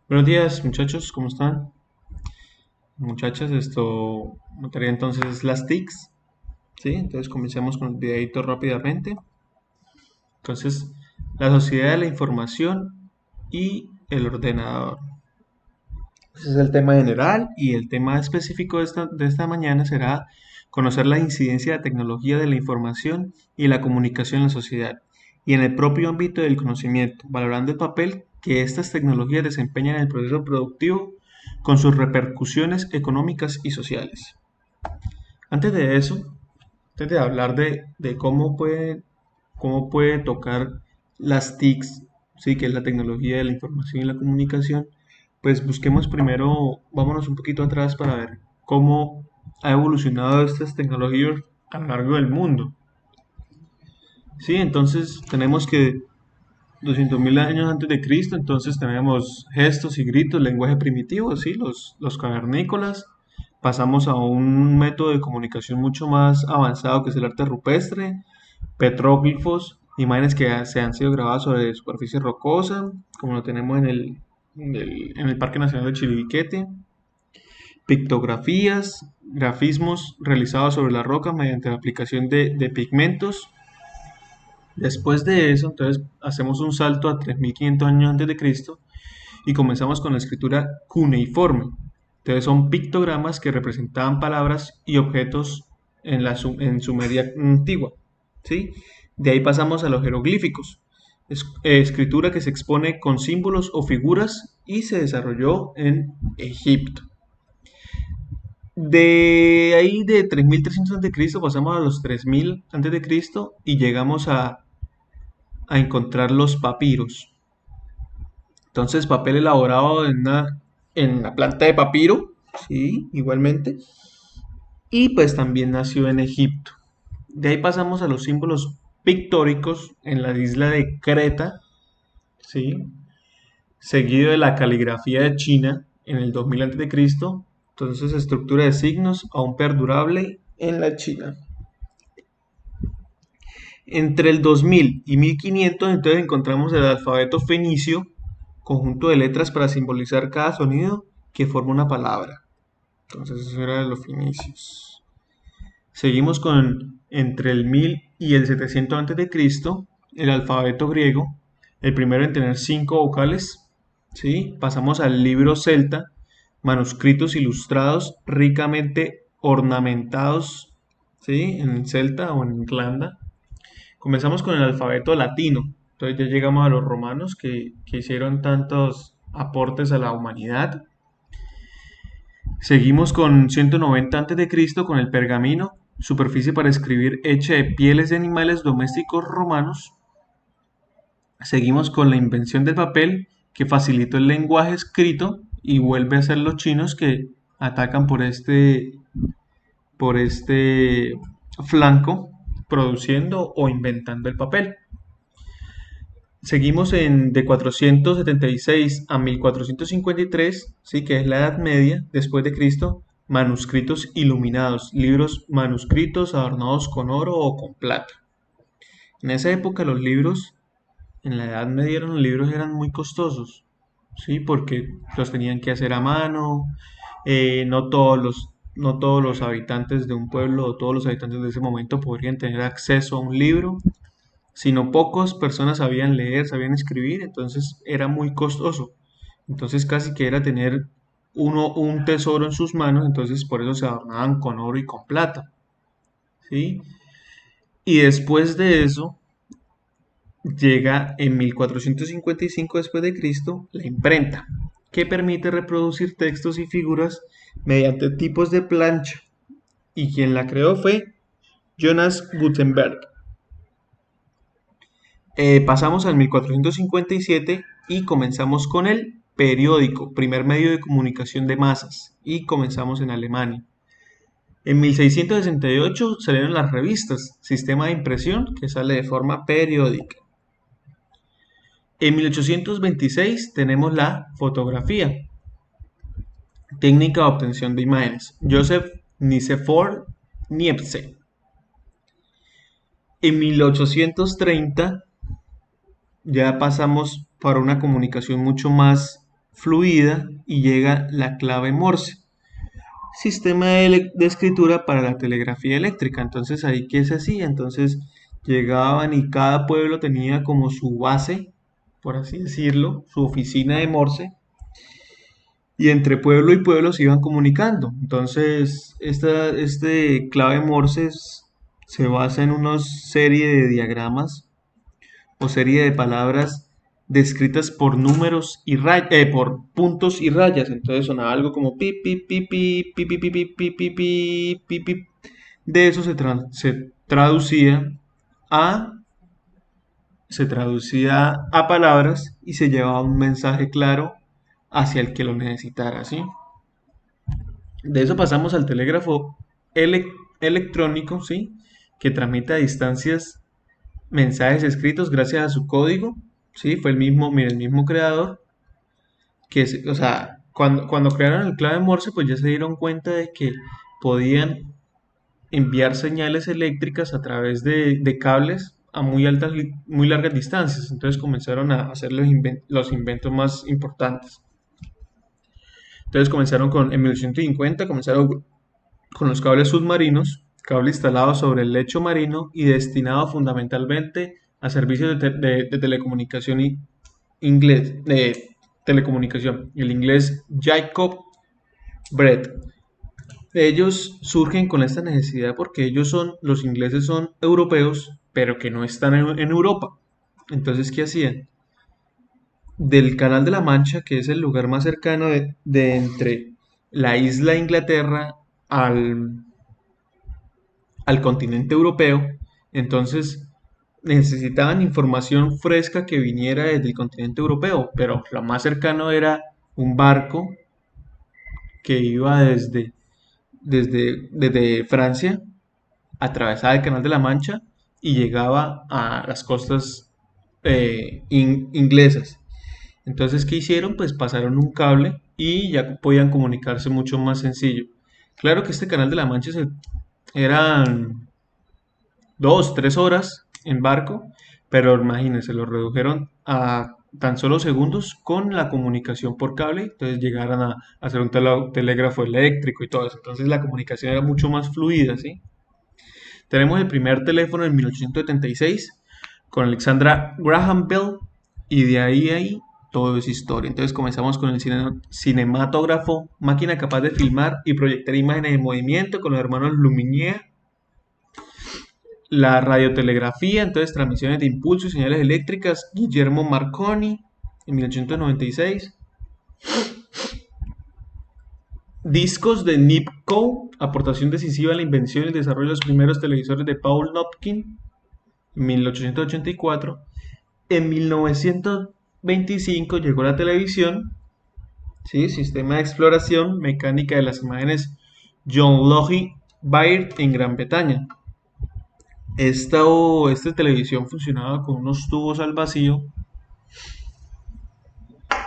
Buenos días, muchachos, ¿cómo están? Muchachas, esto montaría entonces las TICs, ¿sí? Entonces comencemos con el videito rápidamente. Entonces, la sociedad de la información y el ordenador. Ese es el tema general y el tema específico de esta mañana será conocer la incidencia de la tecnología de la información y la comunicación en la sociedad y en el propio ámbito del conocimiento, valorando el papel que estas tecnologías desempeñan en el proceso productivo con sus repercusiones económicas y sociales. Antes de eso, antes de hablar de cómo puede tocar las TICs, sí, que es la tecnología de la información y la comunicación, pues busquemos primero, vámonos un poquito atrás para ver cómo ha evolucionado estas tecnologías a lo largo del mundo. Sí, entonces tenemos que 200.000 años antes de Cristo, entonces tenemos gestos y gritos, lenguaje primitivo, sí, los cavernícolas. Pasamos a un método de comunicación mucho más avanzado que es el arte rupestre, petróglifos, imágenes que se han sido grabadas sobre superficie rocosa, como lo tenemos en el Parque Nacional de Chiribiquete, pictografías, grafismos realizados sobre la roca mediante la aplicación de pigmentos. Después de eso, entonces hacemos un salto a 3.500 años antes de Cristo y comenzamos con la escritura cuneiforme. Entonces son pictogramas que representaban palabras y objetos en Sumeria antigua, ¿sí? De ahí pasamos a los jeroglíficos, escritura que se expone con símbolos o figuras y se desarrolló en Egipto. De ahí de 3.300 a.C. pasamos a los 3.000 a.C. y llegamos a encontrar los papiros. Entonces, papel elaborado en la planta de papiro, sí, igualmente. Y pues también nació en Egipto. De ahí pasamos a los símbolos pictóricos en la isla de Creta, sí, seguido de la caligrafía de China en el 2000 a.C. Entonces, estructura de signos aún perdurable en la China. Entre el 2000 y 1500 entonces encontramos el alfabeto fenicio, conjunto de letras para simbolizar cada sonido que forma una palabra. Entonces eso era de los fenicios. Seguimos con entre el 1000 y el 700 a.C., el alfabeto griego, el primero en tener 5 vocales. ¿Sí? Pasamos al libro celta, manuscritos ilustrados ricamente ornamentados, ¿sí? En celta o en Irlanda. Comenzamos con el alfabeto latino, entonces ya llegamos a los romanos que hicieron tantos aportes a la humanidad. Seguimos con 190 a.C. con el pergamino, superficie para escribir hecha de pieles de animales domésticos romanos. Seguimos con la invención del papel, que facilitó el lenguaje escrito y vuelve a ser los chinos que atacan por este flanco, produciendo o inventando el papel. Seguimos de 476 a 1453, ¿sí? Que es la Edad Media, después de Cristo, manuscritos iluminados, libros manuscritos adornados con oro o con plata. En esa época los libros, en la Edad Media los libros eran muy costosos, ¿sí? Porque los tenían que hacer a mano, no todos los habitantes de un pueblo o todos los habitantes de ese momento podrían tener acceso a un libro, sino pocas personas sabían leer, sabían escribir, entonces era muy costoso. Entonces casi que era tener uno un tesoro en sus manos, entonces por eso se adornaban con oro y con plata, ¿sí? Y después de eso llega en 1455 después de Cristo la imprenta, que permite reproducir textos y figuras mediante tipos de plancha, y quien la creó fue Jonas Gutenberg. Pasamos al 1457 y comenzamos con el periódico, primer medio de comunicación de masas, y comenzamos en Alemania. En 1668 salieron las revistas, sistema de impresión que sale de forma periódica. En 1826 tenemos la fotografía, técnica de obtención de imágenes, Joseph Nicephore Niepce. En 1830 ya pasamos para una comunicación mucho más fluida y llega la clave Morse, sistema de escritura para la telegrafía eléctrica. Entonces, ahí qué se hacía, entonces llegaban y cada pueblo tenía como su base, por así decirlo, su oficina de Morse, y entre pueblo y pueblo se iban comunicando. Entonces, este clave Morse se basa en una serie de diagramas o serie de palabras descritas por números y por puntos y rayas. Entonces sonaba algo como pi pi pi pi pi pi pi pi pi pi pi pi pi. De eso se traducía a palabras y se llevaba un mensaje claro hacia el que lo necesitara, ¿sí? De eso pasamos al telégrafo electrónico, ¿sí? Que transmite a distancias mensajes escritos gracias a su código, ¿sí? Fue el mismo, mira, el mismo creador, o sea, cuando crearon el clave Morse, pues ya se dieron cuenta de que podían enviar señales eléctricas a través de cables a muy largas distancias. Entonces comenzaron a hacer los inventos más importantes. Entonces en 1850 comenzaron con los cables submarinos, cable instalado sobre el lecho marino y destinado fundamentalmente a servicios de telecomunicación de telecomunicación, el inglés Jacob Brett. Ellos surgen con esta necesidad porque los ingleses son europeos, pero que no están en Europa. Entonces, ¿qué hacían? Del Canal de la Mancha, que es el lugar más cercano de entre la isla de Inglaterra al, al continente europeo, entonces necesitaban información fresca que viniera desde el continente europeo, pero lo más cercano era un barco que iba desde Francia, atravesaba el Canal de la Mancha y llegaba a las costas inglesas. Entonces, ¿qué hicieron? Pues pasaron un cable y ya podían comunicarse mucho más sencillo. Claro que este Canal de la Mancha eran 2, 3 horas en barco, pero imagínense, lo redujeron a tan solo segundos con la comunicación por cable, entonces llegaron a hacer un telégrafo eléctrico y todo eso, entonces la comunicación era mucho más fluida, ¿sí? Tenemos el primer teléfono en 1876 con Alexandra Graham Bell y de ahí todo es historia. Entonces comenzamos con el cinematógrafo, máquina capaz de filmar y proyectar imágenes en movimiento con los hermanos Lumière. La radiotelegrafía, entonces transmisiones de impulso y señales eléctricas, Guillermo Marconi en 1896. Discos de Nipkow, aportación decisiva en la invención y el desarrollo de los primeros televisores de Paul Nopkin en 1884. En 1925 llegó la televisión, ¿sí? Sistema de exploración mecánica de las imágenes John Logie Baird en Gran Bretaña. Esta televisión funcionaba con unos tubos al vacío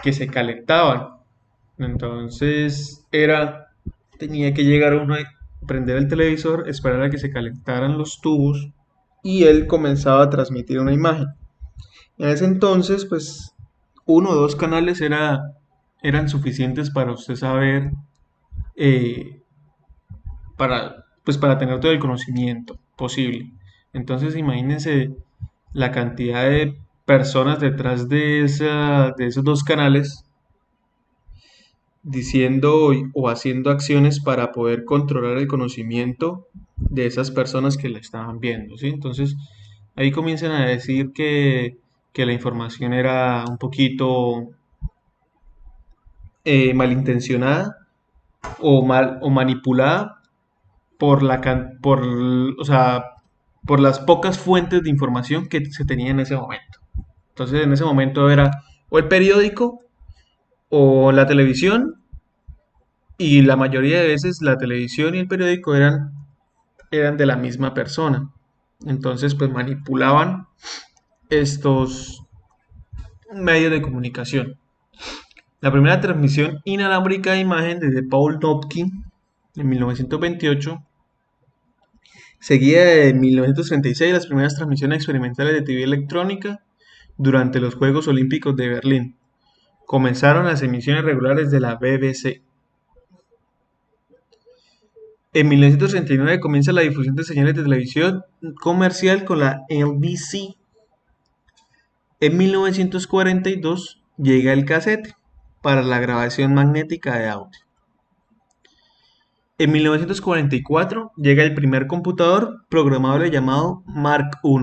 que se calentaban. Entonces tenía que llegar uno a prender el televisor, esperar a que se calentaran los tubos y él comenzaba a transmitir una imagen. En ese entonces, pues, 1 o 2 canales eran suficientes para usted saber, eh, para tener todo el conocimiento posible. Entonces, imagínense la cantidad de personas detrás de esos 2 canales diciendo o haciendo acciones para poder controlar el conocimiento de esas personas que la estaban viendo, ¿sí? Entonces, ahí comienzan a decir que la información era un poquito malintencionada o manipulada o sea, por las pocas fuentes de información que se tenía en ese momento. Entonces, en ese momento era o el periódico o la televisión, y la mayoría de veces la televisión y el periódico eran de la misma persona. Entonces, pues manipulaban estos medios de comunicación. La primera transmisión inalámbrica de imagen desde Paul Nopkin en 1928, seguida de 1936 las primeras transmisiones experimentales de TV electrónica durante los Juegos Olímpicos de Berlín, comenzaron las emisiones regulares de la BBC. En 1939 comienza la difusión de señales de televisión comercial con la NBC. En 1942 llega el casete para la grabación magnética de audio. En 1944 llega el primer computador programable llamado Mark I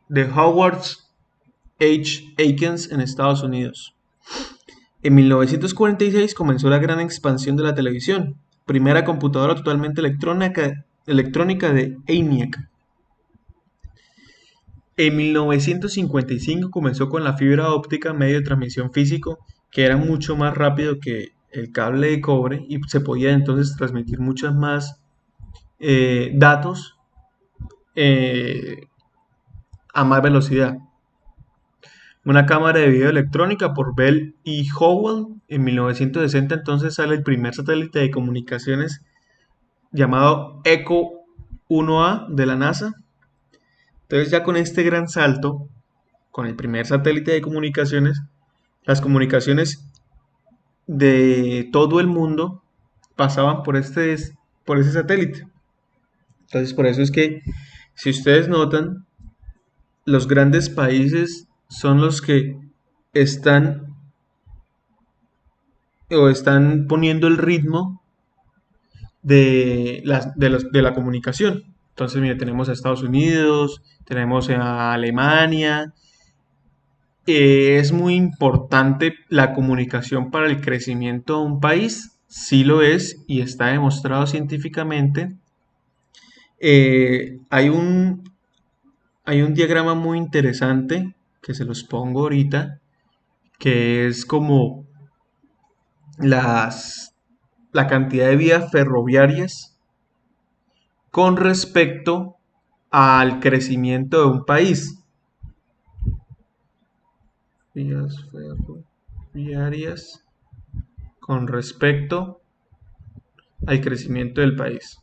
de Howard H. Aikens en Estados Unidos. En 1946 comenzó la gran expansión de la televisión, primera computadora totalmente electrónica de ENIAC. En 1955 comenzó con la fibra óptica, medio de transmisión físico, que era mucho más rápido que el cable de cobre y se podía entonces transmitir muchos más datos a más velocidad. Una cámara de video electrónica por Bell y Howell. En 1960 entonces sale el primer satélite de comunicaciones llamado Echo 1A de la NASA. Entonces ya con este gran salto, con el primer satélite de comunicaciones, las comunicaciones de todo el mundo pasaban por ese satélite. Entonces por eso es que, si ustedes notan, los grandes países son los que están poniendo el ritmo de la comunicación. Entonces, mire, tenemos a Estados Unidos, tenemos a Alemania. ¿Es muy importante la comunicación para el crecimiento de un país? Sí lo es y está demostrado científicamente. Hay un diagrama muy interesante que se los pongo ahorita, que es como la cantidad de vías ferroviarias con respecto al crecimiento de un país. Vías ferroviarias con respecto al crecimiento del país.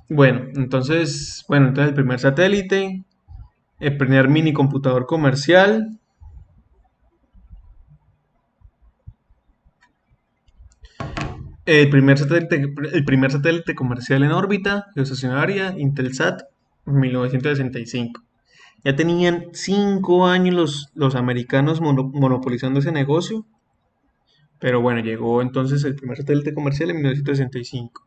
Bueno, entonces el primer satélite, el primer mini computador comercial. El primer satélite comercial en órbita geoestacionaria, Intelsat, 1965. Ya tenían 5 años los americanos monopolizando ese negocio. Pero bueno, llegó entonces el primer satélite comercial en 1965.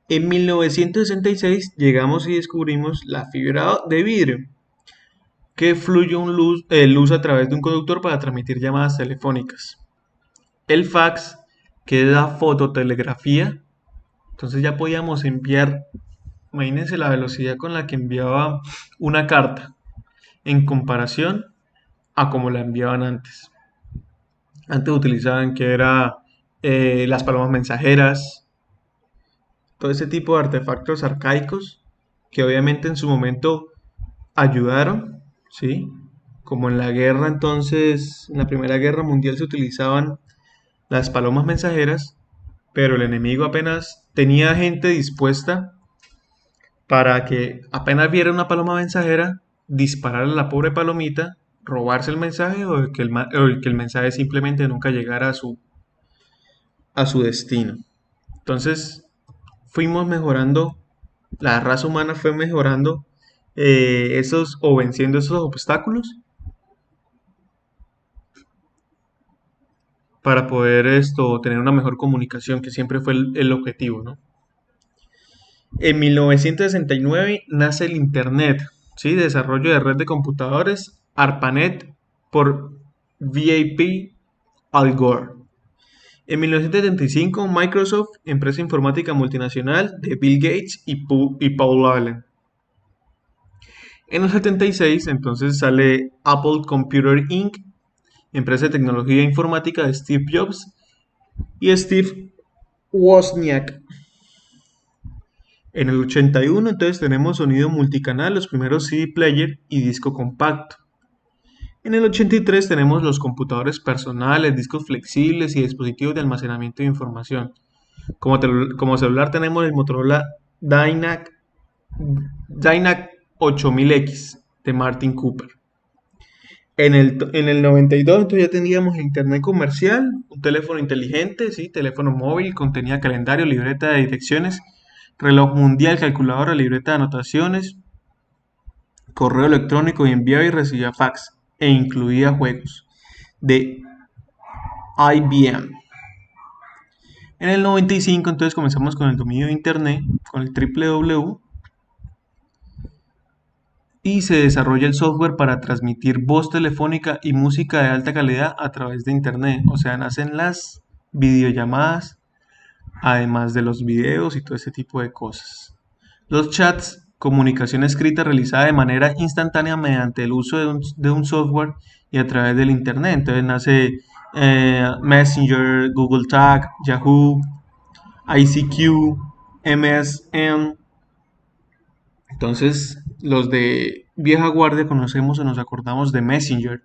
En 1966 llegamos y descubrimos la fibra de vidrio, que fluye luz a través de un conductor para transmitir llamadas telefónicas. El fax, que es la fototelegrafía. Entonces ya podíamos enviar, imagínense la velocidad con la que enviaba una carta en comparación a como la enviaban antes. Antes utilizaban que era las palomas mensajeras, todo ese tipo de artefactos arcaicos que obviamente en su momento ayudaron, ¿sí? Como en la guerra entonces, en la Primera Guerra Mundial se utilizaban las palomas mensajeras, pero el enemigo apenas tenía gente dispuesta para que apenas viera una paloma mensajera, dispararle a la pobre palomita, robarse el mensaje o que el mensaje simplemente nunca llegara a su destino. Entonces fuimos mejorando, la raza humana fue mejorando venciendo esos obstáculos para poder tener una mejor comunicación, que siempre fue el objetivo, ¿no? En 1969 nace el Internet, ¿sí? Desarrollo de red de computadores, ARPANET, por VIP Al Gore. En 1975, Microsoft, empresa informática multinacional de Bill Gates y Paul Allen. En el 76, entonces sale Apple Computer Inc., empresa de tecnología informática de Steve Jobs y Steve Wozniak. En el 81 entonces tenemos sonido multicanal, los primeros CD player y disco compacto. En el 83 tenemos los computadores personales, discos flexibles y dispositivos de almacenamiento de información. Como celular tenemos el Motorola Dynac, Dynac 8000X de Martin Cooper. En el 92 entonces ya teníamos internet comercial, un teléfono inteligente, ¿sí? Teléfono móvil, contenía calendario, libreta de direcciones, reloj mundial, calculadora, libreta de anotaciones, correo electrónico y enviaba y recibía fax e incluía juegos de IBM. En el 95 entonces comenzamos con el dominio de internet, con el www, y se desarrolla el software para transmitir voz telefónica y música de alta calidad a través de internet. O sea, nacen las videollamadas, además de los videos y todo ese tipo de cosas. Los chats, comunicación escrita realizada de manera instantánea mediante el uso de un software y a través del internet. Entonces nace Messenger, Google Tag, Yahoo, ICQ, MSN. Entonces, los de vieja guardia conocemos o nos acordamos de Messenger,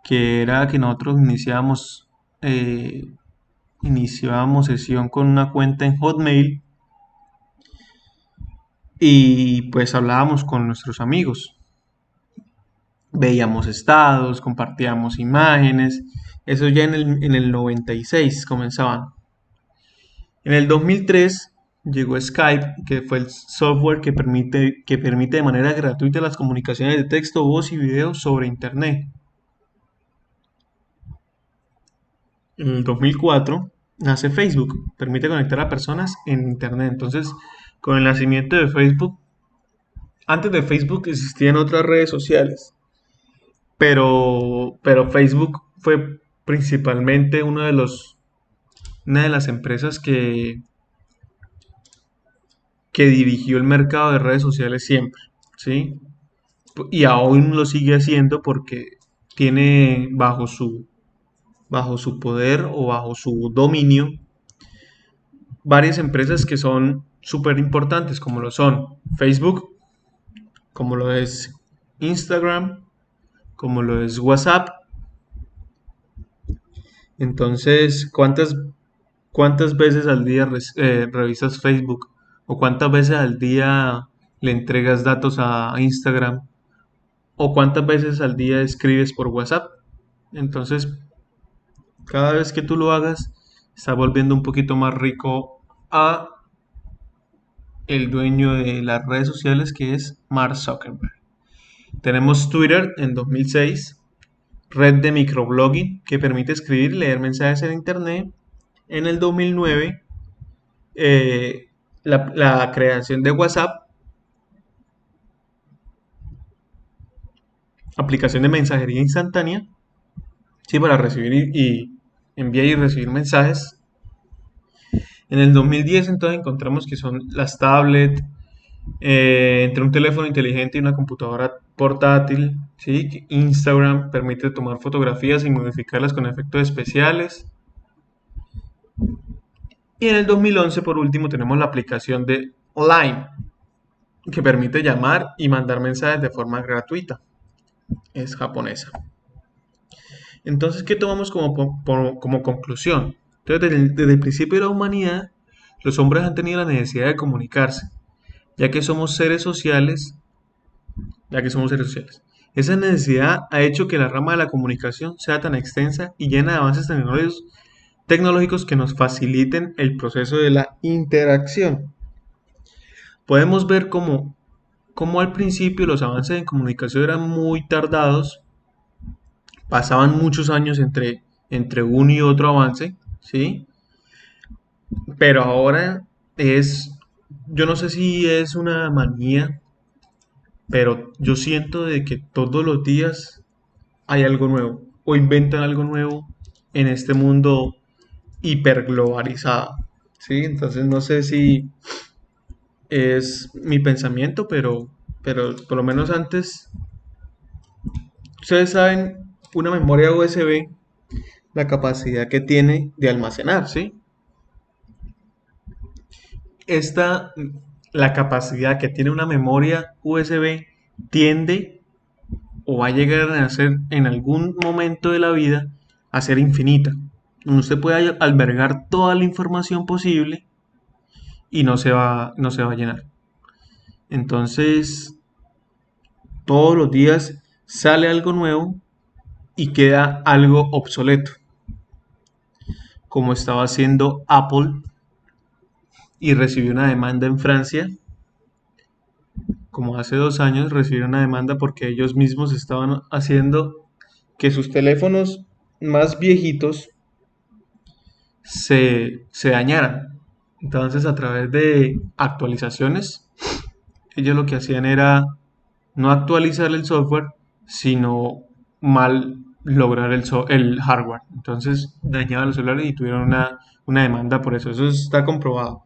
que era que nosotros iniciábamos sesión con una cuenta en Hotmail y pues hablábamos con nuestros amigos. Veíamos estados, compartíamos imágenes. Eso ya en el 96 comenzaban. En el 2003 llegó Skype, que fue el software que permite de manera gratuita las comunicaciones de texto, voz y video sobre Internet. En el 2004 nace Facebook, permite conectar a personas en Internet. Entonces, con el nacimiento de Facebook, antes de Facebook existían otras redes sociales, pero Facebook fue principalmente una de las empresas que dirigió el mercado de redes sociales siempre, ¿sí? Y aún lo sigue haciendo porque tiene bajo su poder o bajo su dominio varias empresas que son súper importantes, como lo son Facebook, como lo es Instagram, como lo es WhatsApp. Entonces, ¿cuántas veces al día revisas Facebook? ¿O cuántas veces al día le entregas datos a Instagram? ¿O cuántas veces al día escribes por WhatsApp? Entonces, cada vez que tú lo hagas, está volviendo un poquito más rico a el dueño de las redes sociales, que es Mark Zuckerberg. Tenemos Twitter en 2006, red de microblogging que permite escribir y leer mensajes en Internet. En el 2009, eh, la creación de WhatsApp, aplicación de mensajería instantánea, sí, para recibir y enviar y recibir mensajes. En el 2010 entonces encontramos que son las tablets, entre un teléfono inteligente y una computadora portátil, ¿sí? Instagram permite tomar fotografías y modificarlas con efectos especiales. Y en el 2011, por último, tenemos la aplicación de Line, que permite llamar y mandar mensajes de forma gratuita. Es japonesa. Entonces, ¿qué tomamos como conclusión? Entonces, desde el principio de la humanidad, los hombres han tenido la necesidad de comunicarse, ya que somos seres sociales, ya que somos seres sociales. Esa necesidad ha hecho que la rama de la comunicación sea tan extensa y llena de avances tecnológicos que nos faciliten el proceso de la interacción. Podemos ver cómo al principio los avances en comunicación eran muy tardados, pasaban muchos años entre uno y otro avance, ¿sí? Pero ahora yo no sé si es una manía, pero yo siento de que todos los días hay algo nuevo o inventan algo nuevo en este mundo hiperglobalizado, ¿sí? Entonces no sé si es mi pensamiento, pero por lo menos antes, ustedes saben, una memoria USB, la capacidad que tiene de almacenar, ¿sí? Esta, la capacidad que tiene una memoria USB tiende o va a llegar a ser en algún momento de la vida a ser infinita, donde usted puede albergar toda la información posible y no se va a llenar. Entonces, todos los días sale algo nuevo y queda algo obsoleto, como estaba haciendo Apple y recibió una demanda en Francia, como hace 2 años recibió una demanda porque ellos mismos estaban haciendo que sus teléfonos más viejitos se dañaran. Entonces, a través de actualizaciones, ellos lo que hacían era no actualizar el software, sino mal lograr el hardware. Entonces dañaban los celulares y tuvieron una demanda por eso. Eso está comprobado.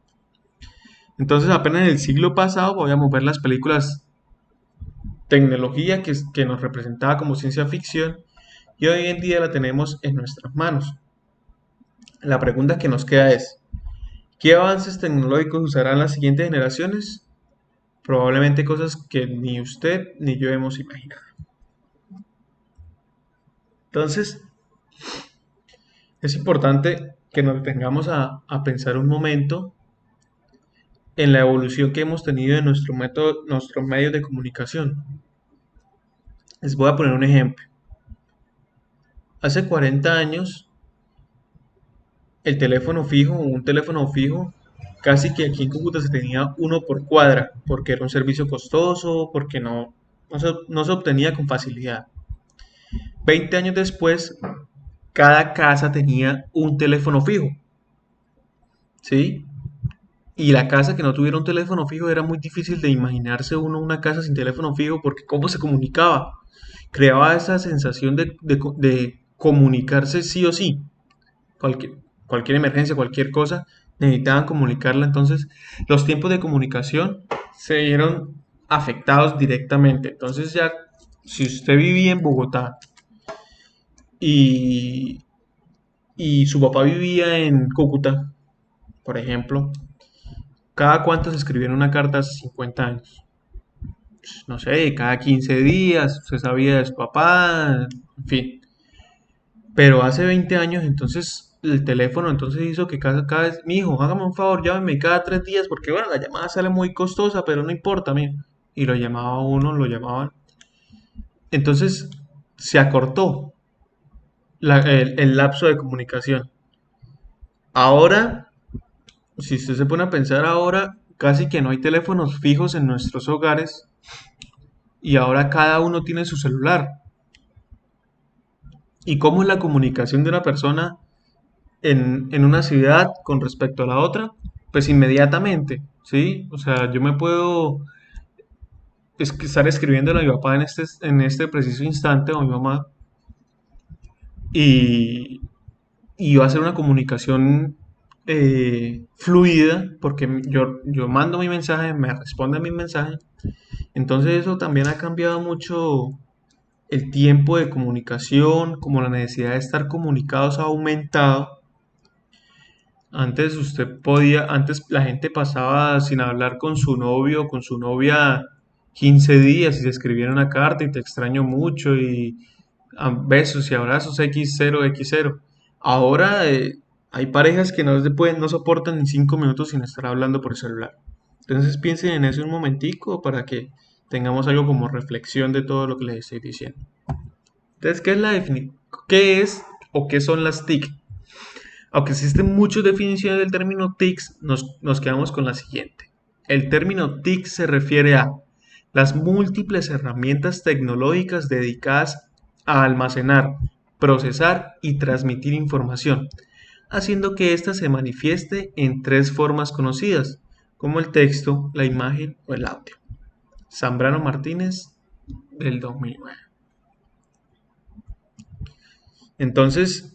Entonces apenas en el siglo pasado podíamos ver las películas tecnología que nos representaba como ciencia ficción y hoy en día la tenemos en nuestras manos. La pregunta que nos queda es, ¿qué avances tecnológicos usarán las siguientes generaciones? Probablemente cosas que ni usted ni yo hemos imaginado. Entonces, es importante que nos detengamos a pensar un momento en la evolución que hemos tenido en nuestro método, nuestros medios de comunicación. Les voy a poner un ejemplo. Hace 40 años, un teléfono fijo, casi que aquí en Cúcuta se tenía uno por cuadra, porque era un servicio costoso, porque no se obtenía con facilidad. 20 años después, cada casa tenía un teléfono fijo, ¿sí? Y la casa que no tuviera un teléfono fijo era muy difícil de imaginarse uno una casa sin teléfono fijo porque cómo se comunicaba. Creaba esa sensación de comunicarse sí o sí. Cualquier emergencia, cualquier cosa, necesitaban comunicarla. Entonces, los tiempos de comunicación se vieron afectados directamente. Entonces, ya, si usted vivía en Bogotá y, y su papá vivía en Cúcuta, por ejemplo, ¿cada cuánto se escribieron una carta hace 50 años? Pues, no sé, cada 15 días, se sabía de su papá, en fin. Pero hace 20 años, entonces, el teléfono entonces hizo que cada vez, mi hijo, hágame un favor, llámeme cada 3 días, porque bueno, la llamada sale muy costosa, pero no importa, mijo. Y lo llamaba uno, lo llamaban. Entonces, se acortó el lapso de comunicación. Ahora, si usted se pone a pensar ahora, casi que no hay teléfonos fijos en nuestros hogares y ahora cada uno tiene su celular. ¿Y cómo es la comunicación de una persona en una ciudad con respecto a la otra? Pues inmediatamente, ¿sí? O sea, yo me puedo estar escribiendo a mi papá en este preciso instante o a mi mamá y, y va a ser una comunicación fluida porque yo mando mi mensaje, me responde mi mensaje. Entonces eso también ha cambiado mucho el tiempo de comunicación, como la necesidad de estar comunicados ha aumentado. Antes la gente pasaba sin hablar con su novio o con su novia 15 días y se escribía una carta y te extraño mucho y besos y abrazos X0X0. Ahora hay parejas que no soportan ni 5 minutos sin estar hablando por el celular. Entonces piensen en eso un momentico para que tengamos algo como reflexión de todo lo que les estoy diciendo. Entonces, ¿qué es o qué son las TIC? Aunque existen muchas definiciones del término TICs, nos quedamos con la siguiente. El término TIC se refiere a las múltiples herramientas tecnológicas dedicadas a almacenar, procesar y transmitir información, haciendo que ésta se manifieste en tres formas conocidas, como el texto, la imagen o el audio. Zambrano Martínez, del 2009. Entonces,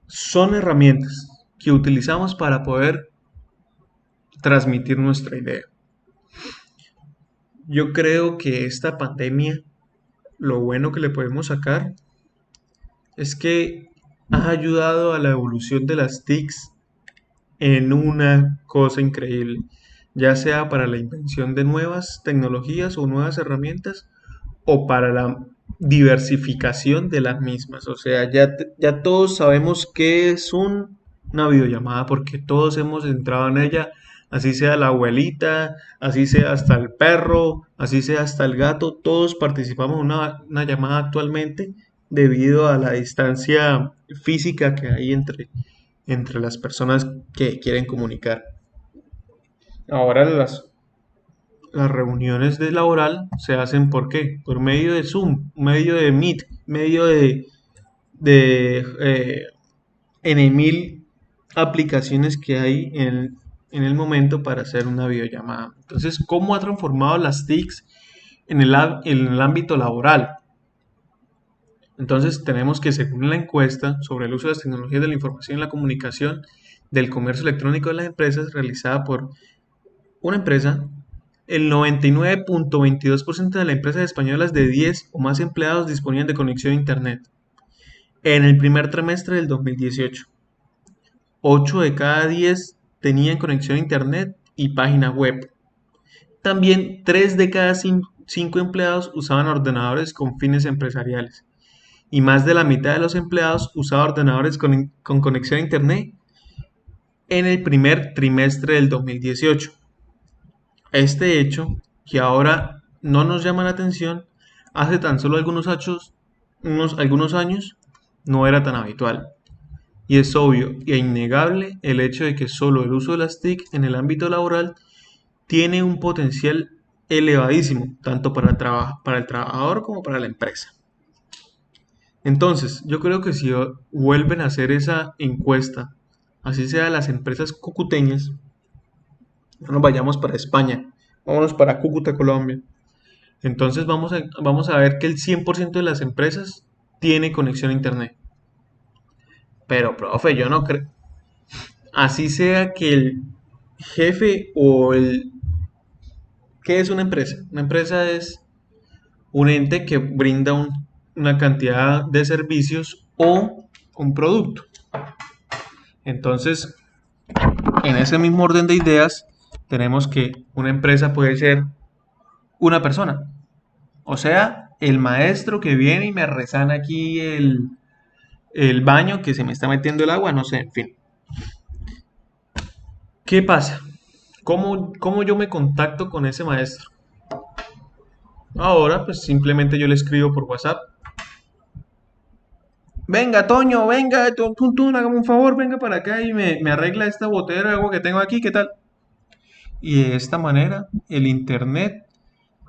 son herramientas que utilizamos para poder transmitir nuestra idea. Yo creo que esta pandemia, lo bueno que le podemos sacar es que ha ayudado a la evolución de las TICs en una cosa increíble, ya sea para la invención de nuevas tecnologías o nuevas herramientas o para la diversificación de las mismas. O sea, ya todos sabemos qué es una videollamada porque todos hemos entrado en ella, así sea la abuelita, así sea hasta el perro, así sea hasta el gato, todos participamos en una llamada actualmente debido a la distancia física que hay entre las personas que quieren comunicar. Ahora las reuniones de laboral se hacen ¿por qué? Por medio de Zoom, medio de Meet, medio de en mil aplicaciones que hay en el momento para hacer una videollamada. Entonces, ¿cómo ha transformado las TICs en el ámbito laboral? Entonces, tenemos que, según la encuesta sobre el uso de las tecnologías de la información y la comunicación del comercio electrónico de las empresas realizada por una empresa, el 99.22% de las empresas españolas de 10 o más empleados disponían de conexión a Internet. En el primer trimestre del 2018, 8 de cada 10 tenían conexión a Internet y página web. También 3 de cada 5 empleados usaban ordenadores con fines empresariales. Y más de la mitad de los empleados usaba ordenadores con conexión a Internet en el primer trimestre del 2018. Este hecho, que ahora no nos llama la atención, hace tan solo algunos años no era tan habitual. Y es obvio e innegable el hecho de que solo el uso de las TIC en el ámbito laboral tiene un potencial elevadísimo, tanto para el trabajador como para la empresa. Entonces, yo creo que si vuelven a hacer esa encuesta, así sea las empresas cucuteñas, no nos vayamos para España, vámonos para Cúcuta, Colombia. Entonces vamos a ver que el 100% de las empresas tiene conexión a Internet. Pero, profe, yo no creo. Así sea que el jefe o el... ¿Qué es una empresa? Una empresa es un ente que brinda una cantidad de servicios o un producto. Entonces, en ese mismo orden de ideas, tenemos que una empresa puede ser una persona. O sea, el maestro que viene y me resana aquí el baño que se me está metiendo el agua, no sé, en fin. ¿Qué pasa? ¿Cómo yo me contacto con ese maestro? Ahora, pues simplemente yo le escribo por WhatsApp. Venga, Toño, venga, hágame un favor, venga para acá y me arregla esta botella de agua que tengo aquí, ¿qué tal? Y de esta manera, el Internet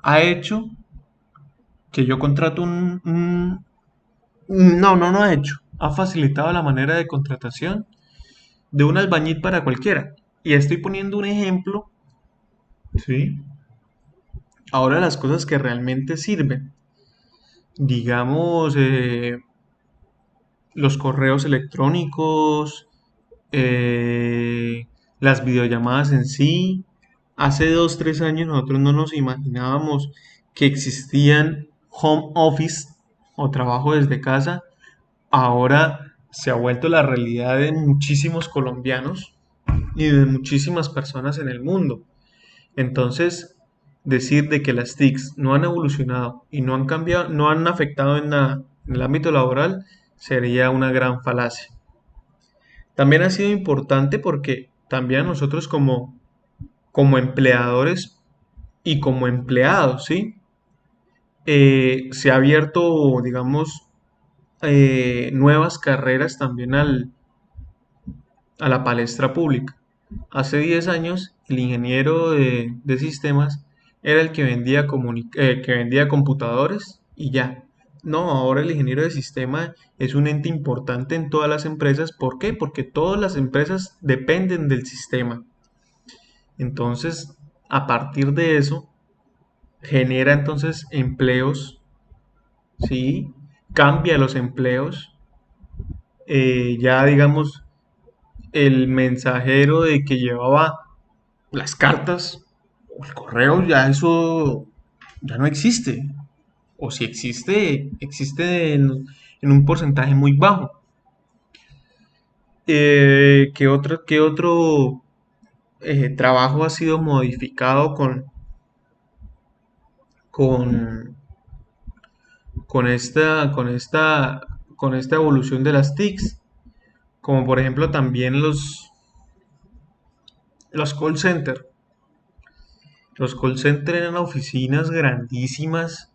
ha hecho que yo contrato no ha hecho. Ha facilitado la manera de contratación de un albañil para cualquiera. Y estoy poniendo un ejemplo, ¿sí? Ahora las cosas que realmente sirven. Digamos, los correos electrónicos, las videollamadas en sí. Hace 2, 3 años nosotros no nos imaginábamos que existían home office o trabajo desde casa. Ahora se ha vuelto la realidad de muchísimos colombianos y de muchísimas personas en el mundo. Entonces, decir de que las TICs no han evolucionado y no han cambiado, no han afectado en nada en el ámbito laboral sería una gran falacia. También ha sido importante porque también nosotros como empleadores y como empleados, ¿sí? Se ha abierto, digamos, nuevas carreras también a la palestra pública. Hace 10 años, el ingeniero de sistemas era el que que vendía computadores y ya. No, ahora el ingeniero de sistema es un ente importante en todas las empresas. ¿Por qué? Porque todas las empresas dependen del sistema. Entonces, a partir de eso, genera entonces empleos, ¿sí? Cambia los empleos. Ya digamos, el mensajero de que llevaba las cartas o el correo, ya eso ya no existe. O si existe, existe en un porcentaje muy bajo. ¿Qué otro trabajo ha sido modificado con, con esta evolución de las TICs, como por ejemplo también los call centers. Los call centers eran oficinas grandísimas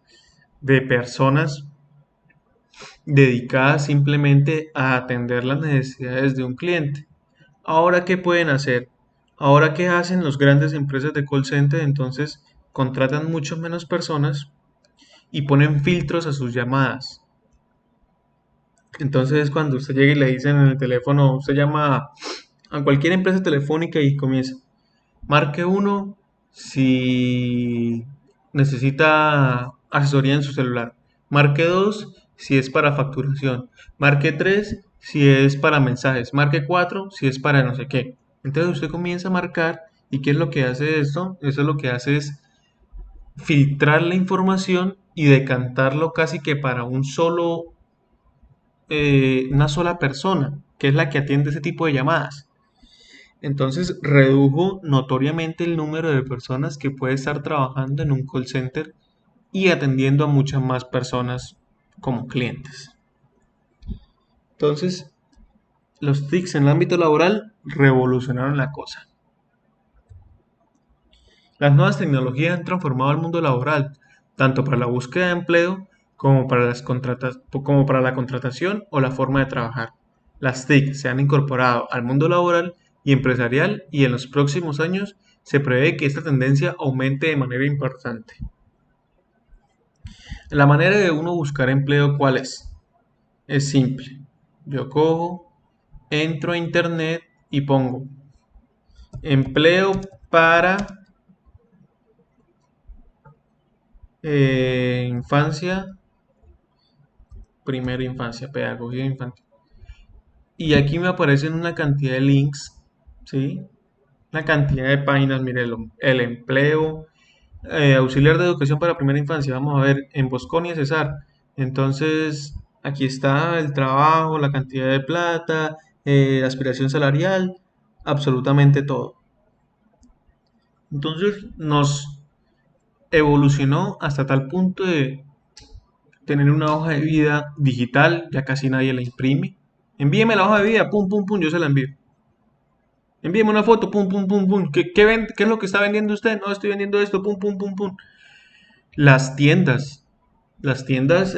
de personas dedicadas simplemente a atender las necesidades de un cliente. Ahora, ¿qué pueden hacer? Ahora, ¿qué hacen las grandes empresas de call center? Entonces, contratan mucho menos personas y ponen filtros a sus llamadas. Entonces, cuando usted llega y le dicen en el teléfono, usted llama a cualquier empresa telefónica y comienza, marque uno si necesita asesoría en su celular. Marque 2 si es para facturación. Marque 3 si es para mensajes. Marque 4 si es para no sé qué. Entonces usted comienza a marcar y ¿qué es lo que hace esto? Eso lo que hace es filtrar la información y decantarlo casi que para una sola persona, que es la que atiende ese tipo de llamadas. Entonces redujo notoriamente el número de personas que puede estar trabajando en un call center y atendiendo a muchas más personas como clientes. Entonces, los TICs en el ámbito laboral revolucionaron la cosa. Las nuevas tecnologías han transformado el mundo laboral, tanto para la búsqueda de empleo como para como para la contratación o la forma de trabajar. Las TIC se han incorporado al mundo laboral y empresarial y en los próximos años se prevé que esta tendencia aumente de manera importante. La manera de uno buscar empleo, ¿cuál es? Es simple. Yo cojo, entro a internet y pongo empleo para infancia, primera infancia, pedagogía infantil. Y aquí me aparecen una cantidad de links, ¿sí? Una cantidad de páginas, mire, el empleo, auxiliar de educación para primera infancia, vamos a ver, en Bosconia Cesar. Entonces, aquí está el trabajo, la cantidad de plata, la aspiración salarial, absolutamente todo. Entonces, nos evolucionó hasta tal punto de tener una hoja de vida digital, ya casi nadie la imprime. Envíeme la hoja de vida, pum, pum, pum, yo se la envío. Envíeme una foto, pum, pum, pum, pum. ¿Qué es lo que está vendiendo usted? No, estoy vendiendo esto, pum, pum, pum, pum. Las tiendas, las tiendas,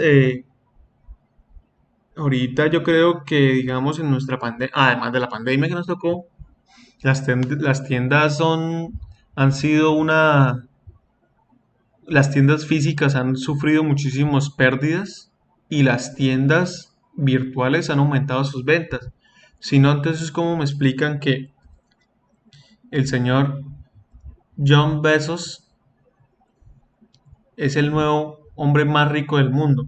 ahorita yo creo que, digamos, en nuestra pandemia, además de la pandemia que nos tocó, las tiendas han sido las tiendas físicas han sufrido muchísimas pérdidas y las tiendas virtuales han aumentado sus ventas. Si no, entonces, ¿cómo me explican que el señor John Bezos es el nuevo hombre más rico del mundo?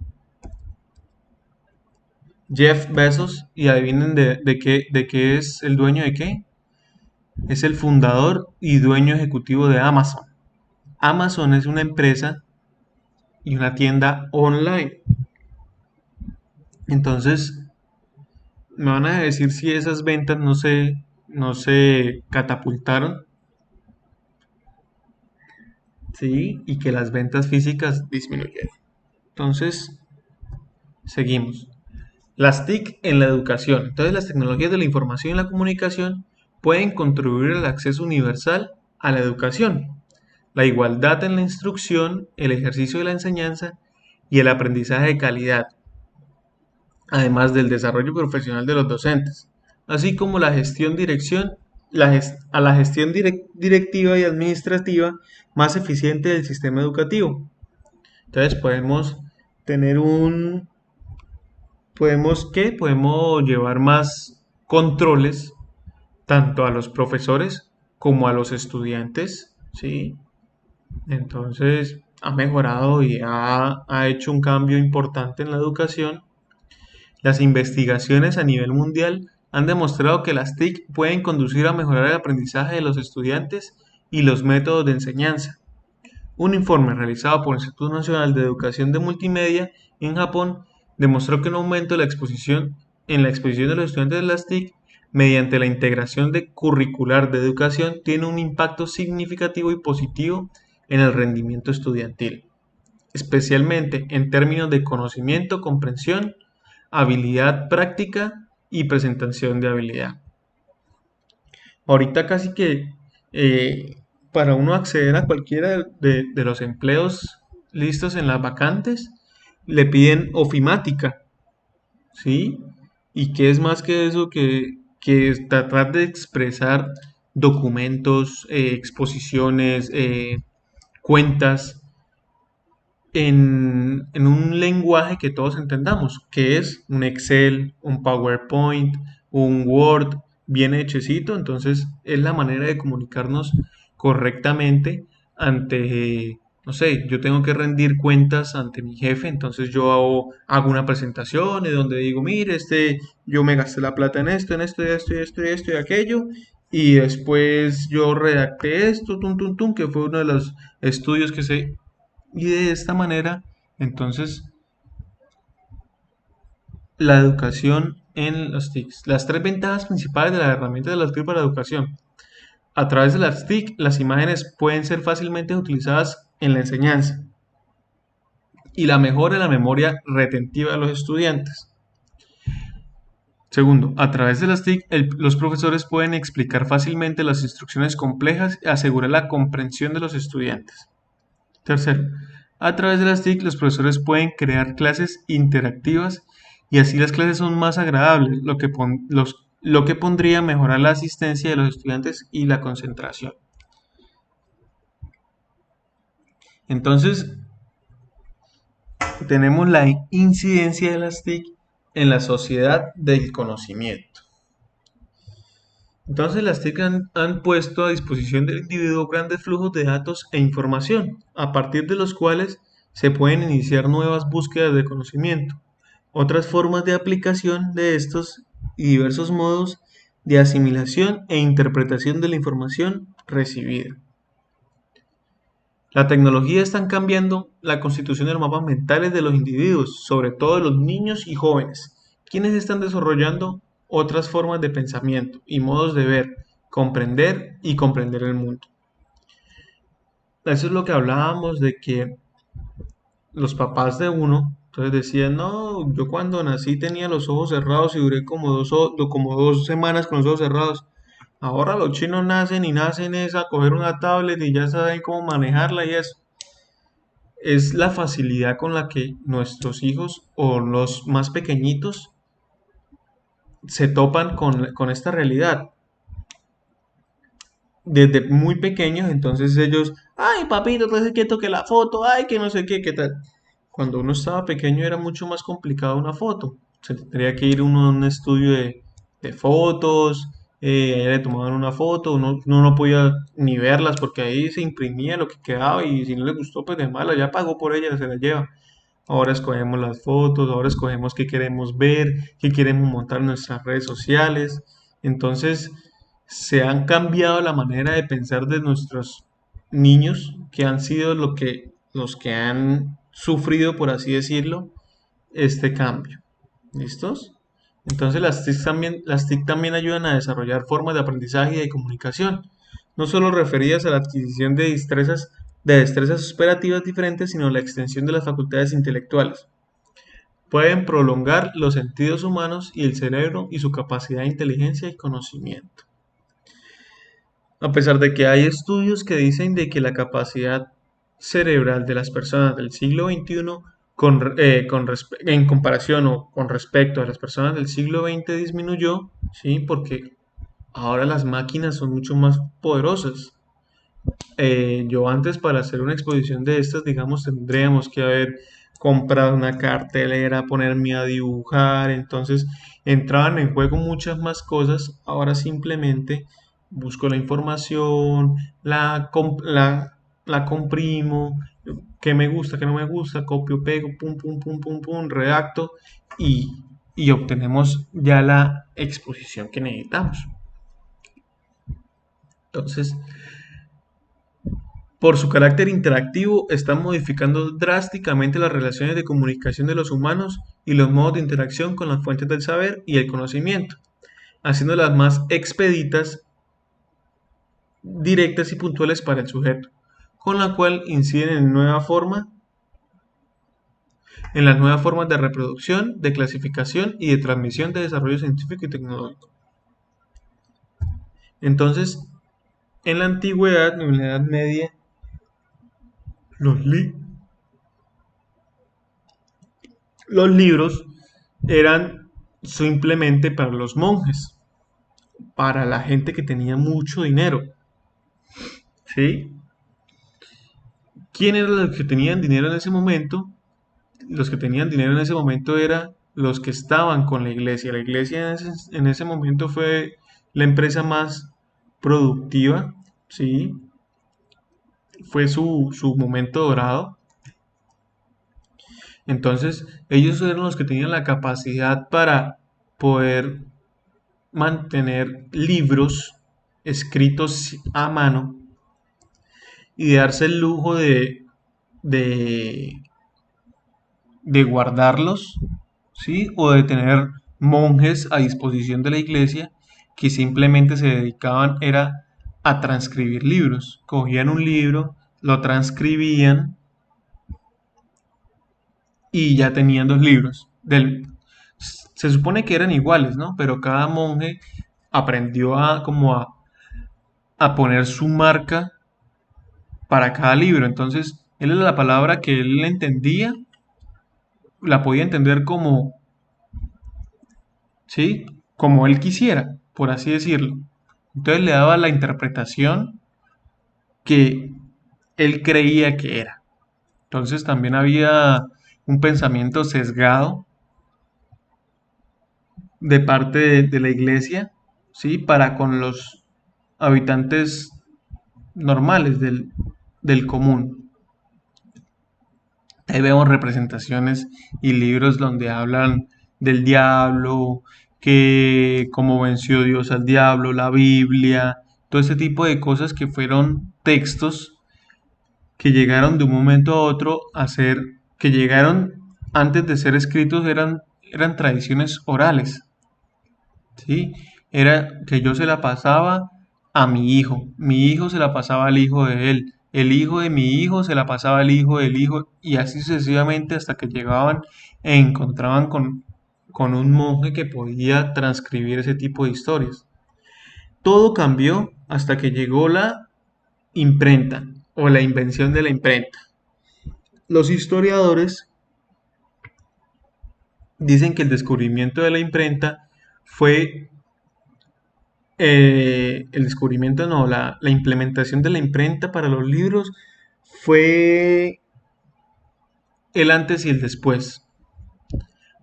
Jeff Bezos, y adivinen de qué es el dueño de qué. Es el fundador y dueño ejecutivo de Amazon. Amazon es una empresa y una tienda online. Entonces, me van a decir si esas ventas no se catapultaron, ¿sí? Y que las ventas físicas disminuyeron. Entonces, seguimos. Las TIC en la educación. Entonces, las tecnologías de la información y la comunicación pueden contribuir al acceso universal a la educación, la igualdad en la instrucción, el ejercicio de la enseñanza y el aprendizaje de calidad, además del desarrollo profesional de los docentes, así como la gestión dirección, a la gestión directiva y administrativa más eficiente del sistema educativo. Entonces tener un, podemos llevar más controles tanto a los profesores como a los estudiantes, ¿sí? Entonces ha mejorado y ha hecho un cambio importante en la educación. Las investigaciones a nivel mundial han demostrado que las TIC pueden conducir a mejorar el aprendizaje de los estudiantes y los métodos de enseñanza. Un informe realizado por el Instituto Nacional de Educación de Multimedia en Japón demostró que un aumento de en la exposición de los estudiantes de las TIC mediante la integración de curricular de educación tiene un impacto significativo y positivo en el rendimiento estudiantil. especialmente en términos de conocimiento, comprensión, habilidad práctica y presentación de habilidad. Ahorita casi que eh, para uno acceder a cualquiera de los empleos listos en las vacantes, le piden ofimática, ¿sí? Y qué es más que eso que tratar de expresar documentos, exposiciones, cuentas en un lenguaje que todos entendamos, que es un Excel, un PowerPoint, un Word bien hechecito. Entonces es la manera de comunicarnos correctamente ante, no sé, yo tengo que rendir cuentas ante mi jefe, entonces yo hago una presentación de donde digo, mire, yo me gasté la plata en esto, y esto y aquello. Y después yo redacté esto, que fue uno de los estudios que se y de esta manera, entonces, la educación en los TICs. Las tres ventajas principales de las herramientas de las TIC para la educación. A través de las TIC, las imágenes pueden ser fácilmente utilizadas en la enseñanza y la mejora de la memoria retentiva de los estudiantes. Segundo, a través de las TIC, los profesores pueden explicar fácilmente las instrucciones complejas y asegurar la comprensión de los estudiantes. Tercero, a través de las TIC los profesores pueden crear clases interactivas y así las clases son más agradables, lo que pondría a mejorar la asistencia de los estudiantes y la concentración. Entonces, tenemos la incidencia de las TIC en la sociedad del conocimiento. Entonces, las TIC han puesto a disposición del individuo grandes flujos de datos e información, a partir de los cuales se pueden iniciar nuevas búsquedas de conocimiento, otras formas de aplicación de estos y diversos modos de asimilación e interpretación de la información recibida. La tecnología está cambiando la constitución de los mapas mentales de los individuos, sobre todo de los niños y jóvenes, quienes están desarrollando otras formas de pensamiento y modos de ver, comprender y comprender el mundo. Eso es lo que hablábamos de que los papás de uno, entonces decían, no, yo cuando nací tenía los ojos cerrados y duré como 2 semanas con los ojos cerrados. Ahora los chinos nacen y nacen es a coger una tablet y ya saben cómo manejarla y eso. Es la facilidad con la que nuestros hijos o los más pequeñitos se topan con esta realidad. Desde muy pequeños, entonces ellos, ay papito, entonces quieto que la foto, ay que no sé qué, qué tal. Cuando uno estaba pequeño era mucho más complicado una foto. Se tendría que ir uno a un estudio de fotos, allá le tomaban una foto, uno no podía ni verlas porque ahí se imprimía lo que quedaba y si no le gustó, pues de mala, ya pagó por ella, se la lleva. Ahora escogemos las fotos, ahora escogemos qué queremos ver, qué queremos montar en nuestras redes sociales. Entonces, se han cambiado la manera de pensar de nuestros niños, que han sido los que han sufrido, por así decirlo, este cambio. ¿Listos? Entonces, las TIC también ayudan a desarrollar formas de aprendizaje y de comunicación, no solo referidas a la adquisición de destrezas operativas diferentes, sino la extensión de las facultades intelectuales. Pueden prolongar los sentidos humanos y el cerebro y su capacidad de inteligencia y conocimiento. A pesar de que hay estudios que dicen de que la capacidad cerebral de las personas del siglo XXI en comparación o con respecto a las personas del siglo XX disminuyó, ¿sí? Porque ahora las máquinas son mucho más poderosas. Yo antes para hacer una exposición de estas, digamos, tendríamos que haber comprado una cartelera, ponerme a dibujar, entonces entraban en juego muchas más cosas. Ahora simplemente busco la información, la comprimo, qué me gusta, qué no me gusta, copio, pego, pum, pum, pum, pum, pum, redacto y, y obtenemos ya la exposición que necesitamos. Entonces, por su carácter interactivo, están modificando drásticamente las relaciones de comunicación de los humanos y los modos de interacción con las fuentes del saber y el conocimiento, haciéndolas más expeditas, directas y puntuales para el sujeto, con la cual inciden en nueva forma en las nuevas formas de reproducción, de clasificación y de transmisión de desarrollo científico y tecnológico. Entonces, en la antigüedad, en la Edad Media, los, li- los libros eran simplemente para los monjes, para la gente que tenía mucho dinero, ¿sí? ¿Quién eran los que tenían dinero en ese momento? Los que tenían dinero en ese momento eran los que estaban con la iglesia. La iglesia en ese momento fue la empresa más productiva, ¿sí? Fue su momento dorado. Entonces, ellos eran los que tenían la capacidad para poder mantener libros escritos a mano y darse el lujo de, de guardarlos, ¿sí? O de tener monjes a disposición de la iglesia que simplemente se dedicaban era a transcribir libros. Cogían un libro, lo transcribían y ya tenían dos libros. Se supone que eran iguales, ¿no? Pero cada monje aprendió a poner su marca para cada libro. Entonces, él la palabra que él entendía, la podía entender como, ¿sí? Como él quisiera, por así decirlo. Entonces le daba la interpretación que él creía que era. Entonces también había un pensamiento sesgado de parte de la iglesia, ¿sí? Para con los habitantes normales del común. Ahí vemos representaciones y libros donde hablan del diablo, que cómo venció Dios al diablo, la Biblia, todo ese tipo de cosas que fueron textos que llegaron de un momento a otro a ser, que llegaron antes de ser escritos, eran tradiciones orales, ¿sí? Era que yo se la pasaba a mi hijo se la pasaba al hijo de él, el hijo de mi hijo se la pasaba al hijo del hijo, y así sucesivamente hasta que llegaban e encontraban con un monje que podía transcribir ese tipo de historias. Todo cambió hasta que llegó la imprenta o la invención de la imprenta. Los historiadores dicen que el descubrimiento de la imprenta fue el descubrimiento, no, la implementación de la imprenta para los libros fue el antes y el después.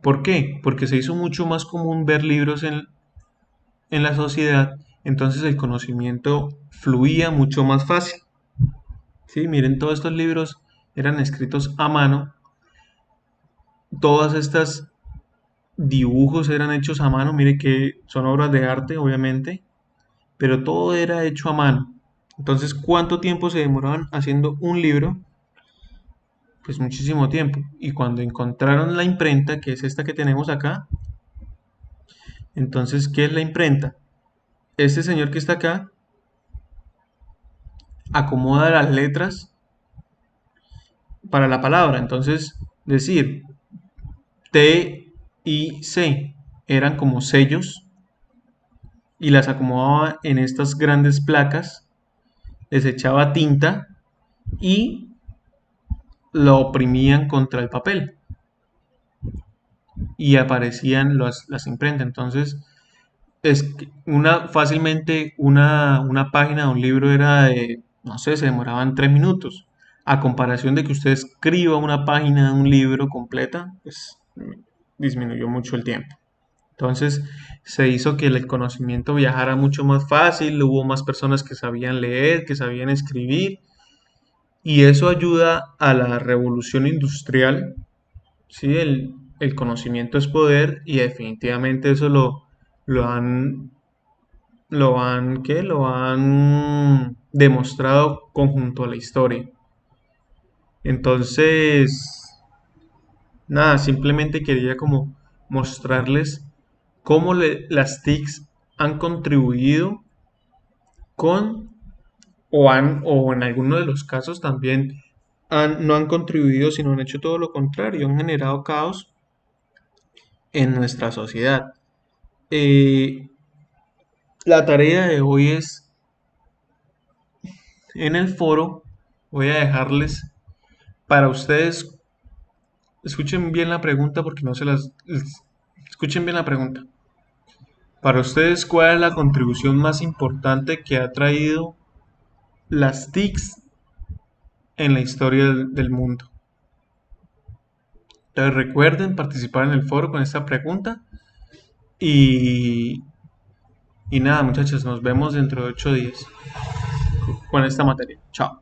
¿Por qué? Porque se hizo mucho más común ver libros en la sociedad, entonces el conocimiento fluía mucho más fácil. ¿Sí? Miren, todos estos libros eran escritos a mano, todas estas dibujos eran hechos a mano, mire que son obras de arte, obviamente, pero todo era hecho a mano. Entonces, ¿cuánto tiempo se demoraban haciendo un libro? Pues muchísimo tiempo. Y cuando encontraron la imprenta, que es esta que tenemos acá, entonces, ¿qué es la imprenta? Este señor que está acá acomoda las letras para la palabra. Entonces, decir T y C eran como sellos y las acomodaba en estas grandes placas, les echaba tinta y lo oprimían contra el papel y aparecían las imprentas. Entonces, fácilmente una página de un libro era de, no sé, se demoraban 3 minutos. A comparación de que usted escriba una página de un libro completa, pues disminuyó mucho el tiempo. Entonces se hizo que el conocimiento viajara mucho más fácil, hubo más personas que sabían leer, que sabían escribir, y eso ayuda a la revolución industrial. ¿Sí? El conocimiento es poder y definitivamente eso lo han, lo han demostrado conjunto a la historia. Entonces, nada, simplemente quería como mostrarles cómo las TICs han contribuido con o en algunos de los casos también no han contribuido, sino han hecho todo lo contrario, han generado caos en nuestra sociedad. Eh, la tarea de hoy es, en el foro, voy a dejarles para ustedes, escuchen bien la pregunta porque no se escuchen bien la pregunta. Para ustedes, ¿cuál es la contribución más importante que ha traído las TICs en la historia del mundo? Entonces recuerden participar en el foro con esta pregunta y, y nada muchachos, nos vemos dentro de 8 días con esta materia. Chao.